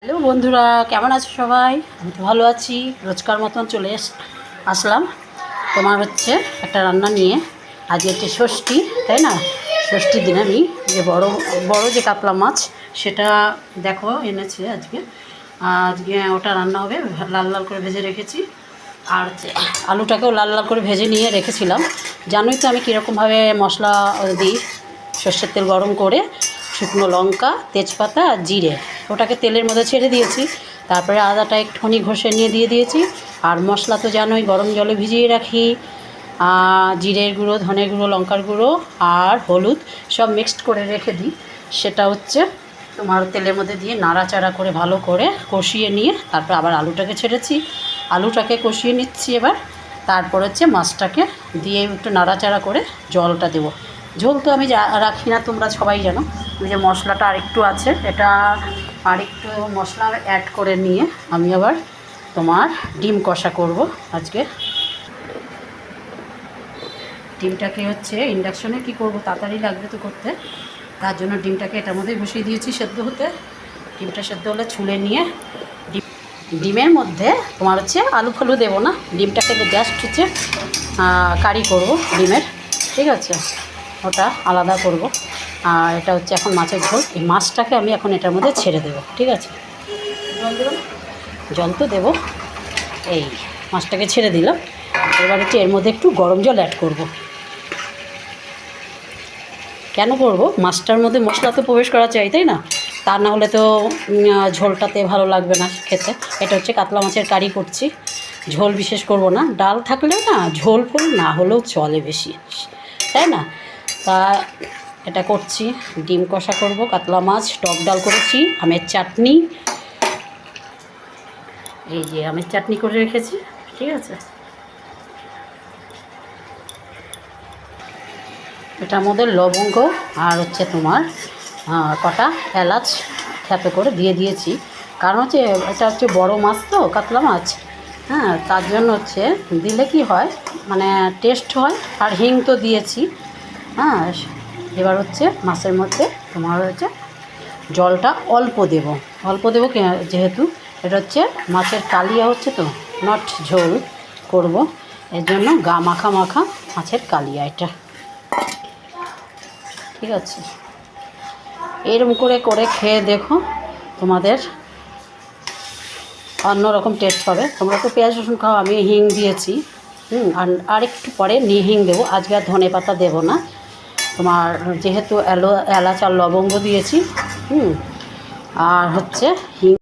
Hello বন্ধুরা, কেমন আছো সবাই? আমি তো ভালো আছি। রোজকার মতন চলে আসলাম তোমার হচ্ছে একটা রান্না নিয়ে। আজকে হচ্ছে ষষ্ঠী, তাই না? ষষ্ঠীর দিন আমি যে বড় বড় যে কাতলা মাছ সেটা দেখো এনেছে আজকে। আজকে ওটা রান্না হবে, লাল লাল করে ভেজে রেখেছি। আর আলুটাকেও লাল লাল করে ভেজে নিয়ে রেখেছিলাম। জানোই তো আমি কীরকমভাবে মশলা দিই। সর্ষের তেল গরম করে শুকনো লঙ্কা, তেজপাতা আর জিরে ওটাকে তেলের মধ্যে ছেড়ে দিয়েছি। তারপরে আদাটা একটুখানি ঘষে নিয়ে দিয়ে দিয়েছি। আর মশলা তো জানোই গরম জলে ভিজিয়ে রাখি। জিরের গুঁড়ো, ধনের গুঁড়ো, লঙ্কার গুঁড়ো আর হলুদ সব মিক্সড করে রেখে দিই। সেটা হচ্ছে তোমার তেলের মধ্যে দিয়ে নাড়াচাড়া করে ভালো করে কষিয়ে নিয়ে তারপর আবার আলুটাকে ছেড়েছি। আলুটাকে কষিয়ে নিচ্ছি এবার। তারপর হচ্ছে মাছটাকে দিয়ে একটু নাড়াচাড়া করে জলটা দেবো। ঝোল তো আমি রাখি না, তোমরা সবাই জানো। ওই যে মশলাটা আরেকটু আছে, এটা আরেকটু মশলা অ্যাড করে নিয়ে আমি আবার তোমার ডিম কষা করব আজকে। ডিমটাকে হচ্ছে ইন্ডাকশনে কি করব, তাড়াতাড়ি লাগবে তো করতে, তার জন্য ডিমটাকে এটার মধ্যেই বসিয়ে দিয়েছি সেদ্ধ হতে। ডিমটা সেদ্ধ হলে ছুলে নিয়ে ডিমের মধ্যে তোমার হচ্ছে আলু ফালু দেবো না, ডিমটাকে জাস্ট হচ্ছে কারি করব ডিমের, ঠিক আছে? ওটা আলাদা করব। আর এটা হচ্ছে এখন মাছের ঝোল। এই মাছটাকে আমি এখন এটার মধ্যে ছেড়ে দেবো, ঠিক আছে? জল তো দেবো। এই মাছটাকে ছেড়ে দিলাম। এবার হচ্ছে এর মধ্যে একটু গরম জল অ্যাড করব। কেন করব? মাছটার মধ্যে মশলা তো প্রবেশ করা চাই, তাই না? তা না হলে তো ঝোলটাতে ভালো লাগবে না খেতে। এটা হচ্ছে কাতলা মাছের কারি করছি, ঝোল বিশেষ করব না। ডাল থাকলেও না, ঝোল ফোল না হলেও চলে বেশি, তাই না? তা এটা করছি। ডিম কষা করব, কাতলা মাছ, টক ডাল করেছি, আমের চাটনি, এই যে আমের চাটনি করে রেখেছি, ঠিক আছে? এটার মধ্যে লবঙ্গ আর হচ্ছে তোমার কটা এলাচ খ্যাপে করে দিয়ে দিয়েছি। কারণ হচ্ছে এটা হচ্ছে বড় মাছ তো, কাতলা মাছ, হ্যাঁ, তার জন্য হচ্ছে দিলে কি হয়, মানে টেস্ট হয়। আর হিং তো দিয়েছি, হ্যাঁ। এবার হচ্ছে মাছের মধ্যে তোমার হচ্ছে জলটা অল্প দেবো, যেহেতু এটা হচ্ছে মাছের কালিয়া হচ্ছে তো, নট ঝোল করব, এর জন্য গা মাখা মাখা মাছের কালিয়া এটা, ঠিক আছে? এরকম করে করে খেয়ে দেখো, তোমাদের অন্যরকম টেস্ট পাবে। তোমরা তো পেঁয়াজ রসুন খাও, আমি হিং দিয়েছি। আর একটু পরে নিয়ে হিং দেবো, আজকে আর ধনে পাতা দেবো না। তোমার যেহেতু এলাচ আর লবঙ্গ দিয়েছি, আর হচ্ছে হিং